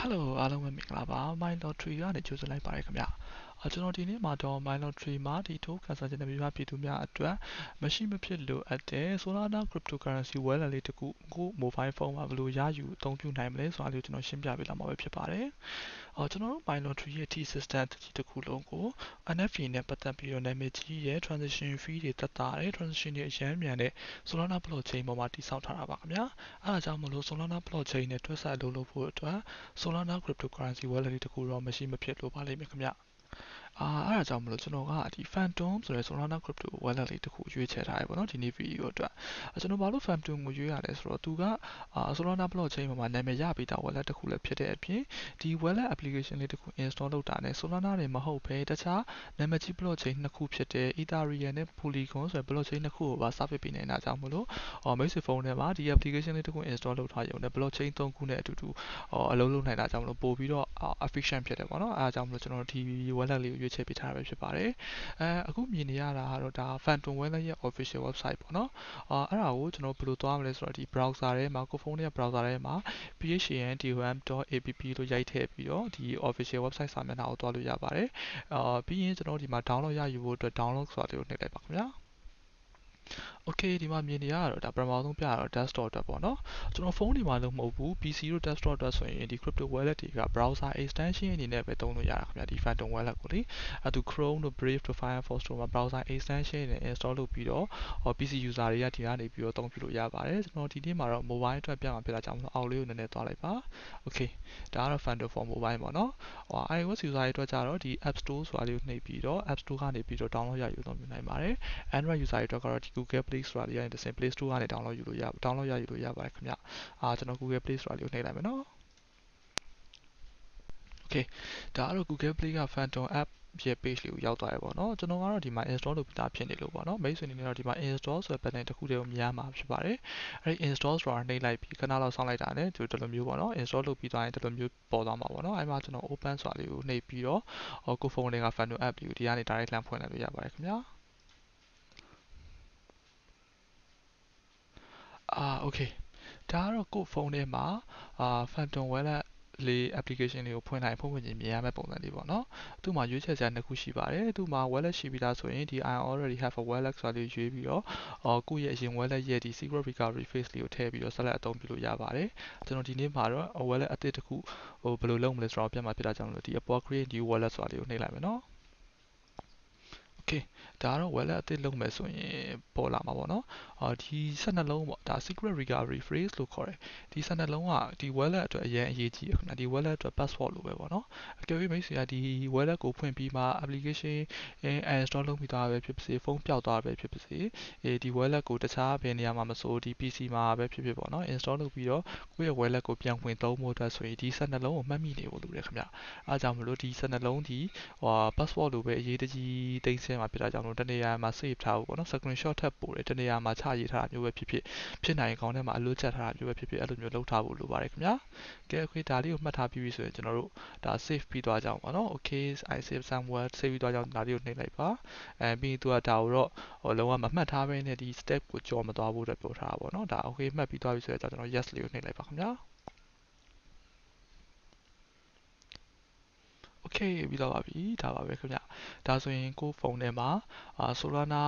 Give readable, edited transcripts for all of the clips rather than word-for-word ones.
Hello အားလုံးပဲမင်္ဂလာပါ mylottery ကနေကြိုဆိုလိုက်ပါတယ်ခင်ဗျကျွန်တော်ဒီနေ့မှာတော့ mylottery မှာဒီ tool cancel ခြင်းတဲ့ပြည်သူများအတွက်မရှိမဖြစ်လိုအပ်တဲ့ Solana cryptocurrency wallet လေးတစ်ခုကို mobile phone မှာဘယ်လိုရယူအသုံးပြုနိုင်မလဲဆိုတာလေးကိုကျွန်တော်ရှင်းပြပေးလာမှာပဲဖြစ်ပါတယ်ကျွန်တော်တို့ mylottery ရဲ့ T system တစ်ခုလုံးကို NFT နဲ့ပတ်သက်ပြီးတော့နာမည်ကြီးရဲ့ transaction fee တွေသက်သာတယ် transaction တွေအရမ်းမြန်တဲ့ Solana blockchain ပေါ်မှာတည်ဆောက်ထားတာပါခင်ဗျာအဲဒါကြောင့်မလို့ Solana blockchain နဲ့တွဲဆက်လုပ်ဖို့အတွက် Solana cryptocurrency wallet လေးတစ်ခုတော့မရှိမဖြစ်လိုပါလိမ့်မယ်ခင်ဗျအဲဒါကြောင့်မလို့ကျွန်တော်ကဒီ Phantom ဆိုတဲ့ Solana crypto wallet လေးတစ်ခုရွေးချယ်ထားရပါတော့ဒီနေ့ဗီဒီယိုအတွက်ကျွန်တော်ဘာလို့ Phantom ကိုရွေးရလဲဆိုတော့သူကSolana blockchain ပေါ်မှာနာမည်ရပြီးသား wallet တစ်ခုလည်းဖြစ်တဲ့အပြင်ဒီ wallet application လေးတစ်ခု install လုပ်တာနဲ့ Solana တွေမဟုတ်ဘဲတခြားနာမည်ကြီး blockchain နှစ်ခုဖြစ်တဲ့ Ethereum နဲ့ Polygon ဆိုတဲ့ blockchain နှစ်ခုကိုပါ service ပေးနေတာကြောင့်မလို့မိတ်ဆွေဖုန်းထဲမှာဒီ application လေးတစ်ခု install လုပ်ထားရုံနဲ့ blockchain 3ခုနဲ့အတူတူအလုပ်လုပ်နိုင်တာကြောင့်မလို့ပို့ပြီးတော့ efficient ဖြစ်တယ်ပေါ့နော်အဲဒါကြောင့်မလို့ကျွန်တော်ဒီ wallet လေးကိုရွေးချယ်ပေးထားတာပဲဖြစ်ပါတယ်အခုမြင်နေရတာကတော့ဒါ Phantom wallet ရဲ့ official website ပေါ့နော်အဲ့ဒါကိုကျွန်တော်ဘယ်လိုသွားမလဲဆိုတော့ဒီ browser ထဲမှာကိုဖုန်းထဲက browser ထဲမှာ phandom.app လို့ရိုက်ထည့်ပြီးတော့ဒီ official website စာမျက်နှာကိုသွားလို့ရပါတယ်ပြီးရင်ကျွန်တော်ဒီမှာ download ရယူဖို့အတွက် download ဆိုတာလေးကိုနှိပ်လိုက်ပါခင်ဗျာOkay ဒီမှာမြင်နေရတာတော့ဒါပထမဆုံးပြတာတော့ desktop အတွက်ပေါ့နော်ကျွန်တော်ဖုန်းဒီမှာလို့မဟုတ်ဘူး PC တို့ desktop အတွက်ဆိုရင်ဒီ crypto wallet တွေက browser extension အနေနဲ့ပဲသုံးလို့ရတာခင်ဗျာဒီ Phantom wallet ကိုလေသူ Chrome တို့ Brave တို့ Firefox တို့မှာ browser extension နဲ့ install လုပ်ပြီးတော့PC user တွေကဒီကနေပြီးတော့သုံးပြလို့ရပါတယ်ကျွန်တော်ဒီနေ့မှာတော့ mobile အတွက်ပြမှာဖြစ်တာကြောင့်အောက်လေးကိုနည်းနည်းသွားလိုက်ပါ Okay ဒါကတော့ Phantom for mobile ပေါ့နော်iOS user တွေအတွက်ကြတော့ဒီ App Store ဆိုတာလေးကိုနှိပ်ပြီးတော့ App Store ကနေပြီးတော့ download ရယူသုံးပြနိုင်ပါတယ် Android user တွေအတွက်ကတော့ဒီ Google Play ဆိုတာလေးကနေတစ်ဆင့် Play Store ကနေ download ရယူလို့ရပါတယ်ခင်ဗျကျွန်တော် Google Play ဆိုတာလေးကိုနှိပ်လိုက်မယ်နော် Okay ဒါကတော့ Google Play က Phantom app ရဲ့ page လေးကိုရောက်သွားရပေါ့နော်ကျွန်တော်ကတော့ဒီမှာ install လုပ်ပြီးသားဖြစ်နေလို့ပေါ့နော်မိတ်ဆွေအနေနဲ့တော့ဒီမှာ install ဆိုတဲ့ button တစ်ခုတည်းကိုမြင်ရမှာဖြစ်ပါတယ်အဲဒီ install ဆိုတာနှိပ်လိုက်ပြီးခဏလောက်စောင့်လိုက်တာနဲ့ဒီလိုမျိုးပေါ့နော် install လုပ်ပြီးသွားရင်ဒီလိုမျိုးပေါ်သွားမှာပေါ့နော်အဲဒီမှာကျွန်တော် open ဆိုတာလေးကိုနှိပ်ပြီးတော့ကိုဖုန်းလေးက Phantom app လေးကိုဒီကနေ direct လှမ်းဖွင့်လိုက်လို့ရပါတယ်ခင်ဗျာOkay ဒါကတော့ကိုယ့်ဖုန်းထဲမှာPhantom wallet လေး application လေးကိုဖွင့်လိုက်ဖွင့်ချင်းမြင်ရမယ့်ပုံစံလေးပေါ့နော်သူ့မှာရွေးချယ်စရာနှစ်ခုရှိပါတယ်သူ့မှာ wallet ရှိပြီးသားဆိုရင်ဒီ I already have a wallet ဆိုတာလေးရွေးပြီးတော့ကိုယ့်ရဲ့အရင် wallet ရဲ့ဒီ secret recovery phrase လေးကိုထည့်ပြီးတော့ဆက်လက်အသုံးပြုလို့ရပါတယ်ကျွန်တော်ဒီနေ့မှာတော့ wallet အသစ်တစ်ခုဘယ်လိုလုပ်မလဲဆိုတာကိုပြမှာဖြစ်တာကြောင့်မလို့ဒီအပေါ် create new wallet ဆိုတာလေးကိုနှိပ်လိုက်မယ်နော် Okay ဒါကတော့ wallet အသစ်လုပ်မယ်ဆိုရင်ပေါ်လာမှာပေါ့နော်ဒီ12လုံးပေါ့ဒါ secret recovery phrase လို့ခေါ်တယ်ဒီ12လုံးကဒီ wallet အတွက်အရင်အရေးကြီးတယ်ခင်ဗျဒီ wallet အတွက် password လိုပဲပေါ့နော်အကယ်၍မိတ်ဆွေကဒီ wallet ကိုဖွင့်ပြီးမှ application install လုပ်ပြီးသားပဲဖြစ်ပါစေဖုန်းပျောက်သွားပဲဖြစ်ပါစေဒီ wallet ကိုတခြားဘယ်နေရာမှာမဆိုဒီ PC မှာပဲဖြစ်ဖြစ်ပေါ့နော် install လုပ်ပြီးတော့ကိုယ့်ရဲ့ wallet ကိုပြန်ဝင်သုံးဖို့အတွက်ဆိုရင်ဒီ12လုံးကိုမှတ်မိနေဖို့လိုတယ်ခင်ဗျအားကြောင့်မလို့ဒီ12လုံးဒီpassword လိုပဲအရေးတကြီးသိမ်းဆည်းမှာဖြစ်တာကြောင့်တနေရာမှာ save ထားဖို့ပေါ့နော် screenshot ထပ်ပို့တယ်တနေရာမှာချရေးထားတာမျိုးပဲဖြစ်ဖြစ်နိုင်ခေါင်းထဲမှာအလွတ်ချက်ထားတာမျိုးပဲဖြစ်အဲ့လိုမျိုးလုပ်ထားဖို့လိုပါတယ်ခင်ဗျာကဲအခုဒါလေးကိုမှတ်ထားပြီးပြီဆိုရင်ကျွန်တော်တို့ဒါ save ပြီးသွားကြအောင်ပေါ့နော် Okay I save somewhere save ပြီးသွားကြအောင်ဒါလေးကိုနှိပ်လိုက်ပါပြီးသူကဒါကိုတော့လုံးဝမမှတ်ထားဘဲနဲ့ဒီ step ကိုကြော်မသွားဖို့အတွက်ပြောထားတာပေါ့နော်ဒါ Okay မှတ်ပြီးသွားပြီဆိုတော့ကျွန်တော် yes လေးကိုနှိပ်လိုက်ပါခင်ဗျာOkay ပြီးတော့ပါပြီဒါပါပဲခင်ဗျဒါဆိုရင်ကိုယ့်ဖုန်းထဲမှာSolana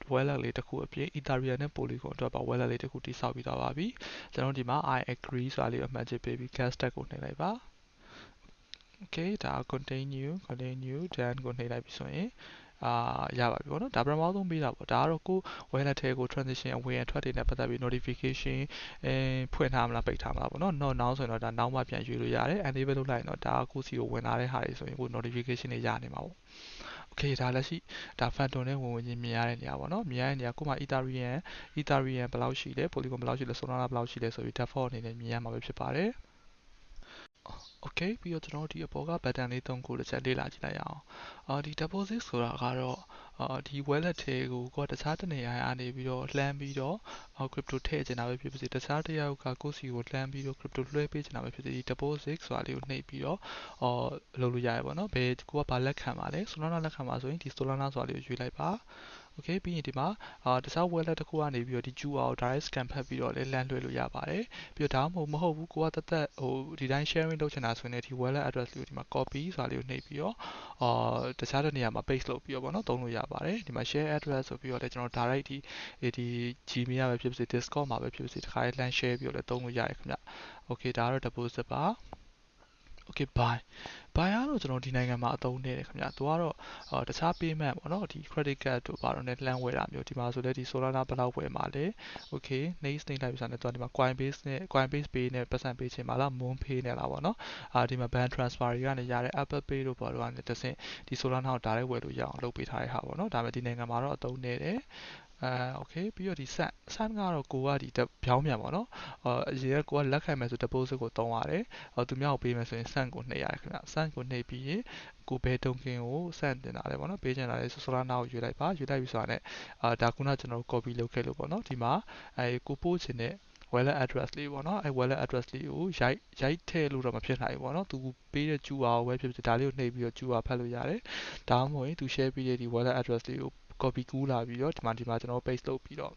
wallet လေးတစ်ခုအပြင် Ethereum နဲ့ Polygon အတွက်ပါ wallet လေးတစ်ခုတည်ဆောက်ပြီးသွားပါပြီကျွန်တော်ဒီမှာ I agree ဆိုတာလေးကိုအမှတ်ချက်ပေးပြီး gas tag ကိုနှိပ်လိုက်ပါ Okay ဒါ continue done ကိုနှိပ်လိုက်ပြီဆိုရင်ရပါပြီပေါ့နော်ဒါပထမဆုံးပေးတာပေါ့ဒါကတော့ကို wallet ထဲကို transaction အဝင်အထွက်တွေနဲ့ပတ်သက်ပြီး notification ဖွင့်ထားမလားပိတ်ထားမလားပေါ့နော် now ဆိုရင်တော့ဒါနောက်မှပြန်ရွေးလို့ရတယ် enable လုပ်လိုက်ရင်တော့ဒါကိုစီကိုဝင်လာတဲ့ဟာတွေဆိုရင်ကို notification တွေရနေမှာပေါ့ Okay ဒါလက်ရှိဒါ Phantom နဲ့ဝင်ချင်းမြင်ရတဲ့နေရာပေါ့နော်မြင်ရတဲ့နေရာကိုမှ Ethereum ဘယ်လောက်ရှိလဲ Polygon ဘယ်လောက်ရှိလဲ Solana ဘယ်လောက်ရှိလဲဆိုပြီး default အနေနဲ့မြင်ရမှာပဲဖြစ်ပါတယ်Okay ပြီးတော့ကျွန်တော်တို့ဒီအပေါ်က button လေး3ခုတစ်ချက်လေ့လာကြည့်လိုက်အောင်ဒီ deposit ဆိုတာကတော့ဒီ wallet ထဲကိုကိုကတခြားတစ်နေရာကနေပြီးတော့လှမ်းပြီးတော့ crypto ထည့်ချင်တာပဲဖြစ်ပါစေတခြားတစ်ယောက်ကကိုယ့်စီကိုလှမ်းပြီးတော့ crypto လွှဲပေးချင်တာပဲဖြစ်စေဒီ deposit ဆိုတာလေးကိုနှိပ်ပြီးတော့လုပ်လို့ရတယ်ပေါ့နော်ကိုကဘာလက်ခံပါလဲ Solana လက်ခံပါဆိုရင်ဒီ Solana ဆိုတာလေးကိုရွေးလိုက်ပါ okay ပြီးရင်ဒီမှာတခြား wallet တစ်ခုကနေပြီးတော့ဒီ QR ကို direct scan ဖတ်ပြီးတော့လည်းလမ်းလွှဲလို့ရပါတယ်ပြီးတော့ဒါမှမဟုတ်ဘူးကိုကတသက်ဟိုဒီတိုင်း sharing လုပ်ချင်တာဆိုရင်ဒီ wallet address လေးကိုဒီမှာ copy ဆိုတာလေးကိုနှိပ်ပြီးတော့တခြားတဲ့နေရာမှာ paste လုပ်ပြီးတော့ပေါ့နော်သုံးလို့ရပါတယ်ဒီမှာ share address ဆိုပြီးတော့လည်းကျွန်တော် direct ဒီ Gmail မှာပဲဖြစ်စေ Discord မှာပဲဖြစ်စေတခါလေးလမ်း share ပြီးတော့လည်းသုံးလို့ရတယ်ခင်ဗျ okay ဒါကတော့ deposit ပါ okay buy ကတော့ကျွန်တော်ဒီနိုင်ငံမှာအသုံးနေတယ်ခင်ဗျာသူကတော့တခြား payment ပေါ့နော်ဒီ credit card တို့ဘာလို့လဲလှမ်းဝယ်တာမျိုးဒီမှာဆိုလဲဒီ Solana ဘယ်လောက်ဝယ်မှာလဲ okay next နှိပ်လိုက်ပြီဆိုတော့သူကဒီမှာ Coinbase နဲ့ Coinbase Pay နဲ့ပတ်စံပေးချင်ပါလား Moon Pay နဲ့လားပေါ့နော်ဒီမှာ bank transfer တွေကနေရတယ် Apple Pay တို့ဘာလို့ကနေတစ်ဆင့်ဒီ Solana ကို direct ဝယ်လို့ရအောင်လုပ်ပေးထားတဲ့ဟာပေါ့နော်ဒါပေမဲ့ဒီနိုင်ငံမှာတော့အသုံးနေတယ်okay ပြီးတော့ဒီ SAN ကတော့ကိုကဒီပြောင်းပြန်ပေါ့နော်အရင်ကကိုကလက်ခံမယ်ဆို deposit ကိုသုံးရတယ်သူများကိုပေးမယ်ဆိုရင် SAN ကိုနှိပ်ရတယ်ခင်ဗျ SAN ကိုနှိပ်ပြီးရင်ကိုဘယ်တုံးကင်ကို SAN တင်တာလဲပေါ့နော်ပေးချင်တာလဲ Solana ကိုရွေးလိုက်ပါရွေးလိုက်ပြီဆိုတာနဲ့ဒါခုနကျွန်တော် copy လုပ်ခဲ့လို့ပေါ့နော်ဒီမှာကိုပို့ချင်တဲ့ wallet address လေးပေါ့နော်wallet address လေးကိုရိုက်ထည့်လို့တော့မဖြစ်နိုင်ဘူးပေါ့နော်သူပေးတဲ့ QR ကိုပဲဖြစ်ဖြစ်ဒါလေးကိုနှိပ်ပြီးတော့ QR ဖတ်လို့ရတယ်ဒါမှမဟုတ်ရင်သူ share ပေးတဲ့ဒီ wallet address လေးကို copy ကူးလာပြီးတော့ဒီမှာကျွန်တော် paste လုပ်ပြီးတော့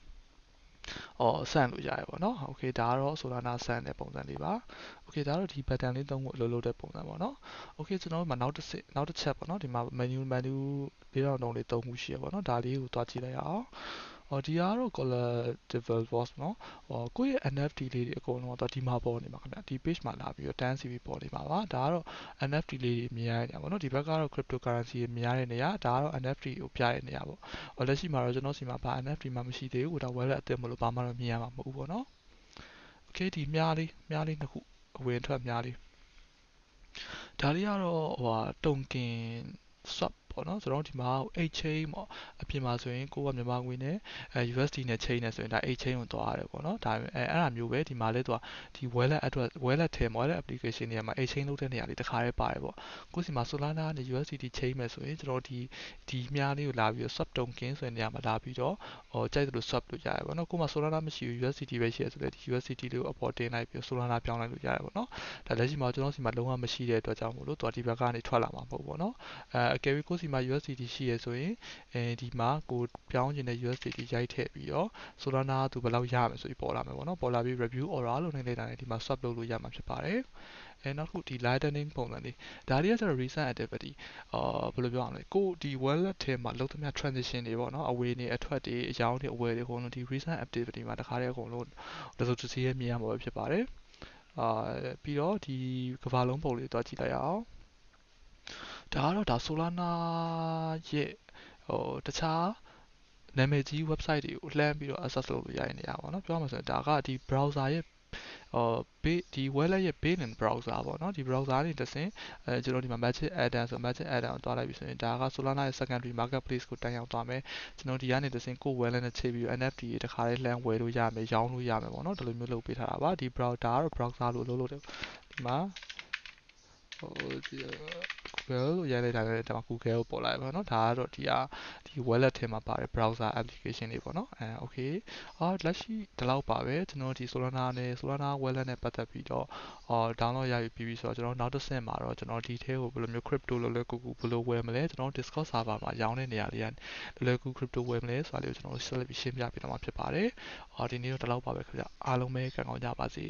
ဆန့်လို့ရတယ်ပေါ့နော် okay ဒါကတော့ Solana ဆန့်တဲ့ပုံစံလေးပါ okay ဒါတော့ဒီ button လေးသုံးဖို့အလုပ်လုပ်တဲ့ပုံစံပေါ့နော် okay ကျွန်တော်တို့မှာနောက်တစ်ချက်ပေါ့နော်ဒီမှာ menu လေးတောင်တုံးလေးသုံးခုရှိရပေါ့နော်ဒါလေးကိုတွားကြည့်လိုက်အောင်ဒီကတော့ collectible box เนาะကိုယ့်ရဲ့ NFT လေးတွေအကုန်လုံးတော့ဒီမှာပေါ်နေမှာခင်ဗျဒီ page မှာလာပြီးတော့ 10 CV ပေါ်နေမှာပါဒါကတော့ NFT လေးတွေမြင်ရတဲ့နေရာပေါ့နော်ဒီဘက်ကတော့ cryptocurrency မြင်ရတဲ့နေရာဒါကတော့ NFT ကိုပြတဲ့နေရာပေါ့လက်ရှိမှာတော့ကျွန်တော်စီမှာဘာ NFT မှမရှိသေးဘူးဒါ wallet အသစ်မလို့ဘာမှတော့မြင်ရမှာမဟုတ်ဘူးပေါ့နော် okay ဒီမြားလေးနှစ်ခုအဝင်ထွက်မြားလေးဒါလေးကတော့တုံကင် swap ပေါ့နော်ဆိုတော့ဒီမှာ exchange ပေါ့အပြင်မှာဆိုရင်ကိုကမြန်မာငွေနဲ့USD နဲ့ chain နဲ့ဆိုရင်ဒါ exchange ကိုသွားရတယ်ပေါ့နော်ဒါပေမဲ့အဲ့ဒါမျိုးပဲဒီမှာလဲသူကဒီ wallet address wallet ထဲမှာ wallet application တွေမှာ exchange လုပ်တဲ့နေရာလေးတစ်ခါလေးပါတယ်ပေါ့ကိုစီမှာ Solana နဲ့ USDT chain မယ်ဆိုရင်ကျွန်တော်ဒီမြားလေးကိုလာပြီးတော့ swap တုံကင်ဆိုတဲ့နေရာမှာလာပြီးတော့ကြိုက်သလို swap လုပ်ကြရတယ်ပေါ့နော်ကိုမှ Solana မရှိဘူး USDT ပဲရှိရဆိုလဲဒီ USDT လေးကိုအပေါ်တင်လိုက်ပြီး Solana ပြောင်းလိုက်လို့ရတယ်ပေါ့နော်ဒါလက်ရှိမှာကျွန်တော်စီမှာလုံးဝမရှိတဲ့အတွက်ကြောင့်မို့လို့သူကဒီဘက်ကနေထွက်လာမှာမဟုတ်ဘူးပေါ့နော်အကယ်၍ကိုစီမှာ USDT ရှိရဆိုရင်ဒီမှာကိုပြောင်းချင်တဲ့ USDT ရိုက်ထည့်ပြီးတော့ Solana သူဘယ်လောက်ရမယ်ဆိုပြီးပေါ်လာမယ်ပေါ့နော်ပေါ်လာပြီး review order လို့နှိပ်လိုက်တာနဲ့ဒီမှာ swap လုပ်လို့ရမှာဖြစ်ပါတယ်နောက်တစ်ခုဒီ lightning ပုံစံလေးဒါလေးကကျတော့ recent activity ဘယ်လိုပြောရမလဲကိုဒီ wallet ထဲမှာလုပ်သမျှ transition တွေပေါ့နော်အဝယ်တွေအထွက်တွေအရောင်းတွေအဝယ်တွေအကုန်လုံးဒီ recent activity မှာတခါတည်းအကုန်လုံးတစုံတစ်စီးမြင်ရမှာပဲဖြစ်ပါတယ်ပြီးတော့ဒီကမ္ဘာလုံးပုံလေးတွားကြည့်လိုက်အောင်ဒါကတော့ဒါ Solana ရဲ့တခြားနာမည်ကြီး website တွေကိုလှမ်းပြီးတော့ access လုပ်လို့ရတဲ့နေရာပေါ့နော်ပြောရမှာဆိုရင်ဒါကဒီ browser ရဲ့ဒီ wallet ရဲ့ built-in browser ပေါ့နော်ဒီ browser ကနေတဆင့်ကျွန်တော်ဒီမှာ magic add-on ဆို magic add-on ကိုတွားလိုက်ပြီဆိုရင်ဒါက Solana ရဲ့ secondary marketplace ကိုတက်ရောက်သွားမယ်ကျွန်တော်ဒီကနေတဆင့်ကို wallet နဲ့ချိန်ပြီး NFT တွေတခါလေးလှမ်းဝယ်လို့ရမယ်ရောင်းလို့ရမယ်ပေါ့နော်ဒီလိုမျိုးလုပ်ပေးထားတာပါဒီ browser ကတော့ browser လို့လုပ်လို့တယ်ဒီမှာGoogle လို့ရိုက်လိုက်တာလည်းဒါမှ Google ကိုပေါ်လာတယ်ပေါ့နော်ဒါကတော့ဒီ wallet ထဲမှာပါတယ် browser application တွေပေါ့နော်okay လက်ရှိဒီလောက်ပါပဲကျွန်တော်ဒီ Solana နဲ့ Solana wallet နဲ့ပတ်သက်ပြီးတော့download ရယူပြီးပြီဆိုတော့ကျွန်တော်နောက်တစ်ဆင့်မှာတော့ကျွန်တော်ဒီထဲကိုဘယ်လိုမျိုး crypto လွယ်လွယ်ကူကူဘယ်လိုဝယ်မလဲကျွန်တော် Discord server မှာရောင်းတဲ့နေရာလေးကလွယ်ကူ crypto ဝယ်မလဲဆိုတာလေးကိုကျွန်တော်ဆက်လက်ပြီးရှင်းပြပေးတော့မှာဖြစ်ပါတယ်ဒီနေ့တော့ဒီလောက်ပါပဲခင်ဗျအားလုံးပဲကံကောင်းကြပါစေ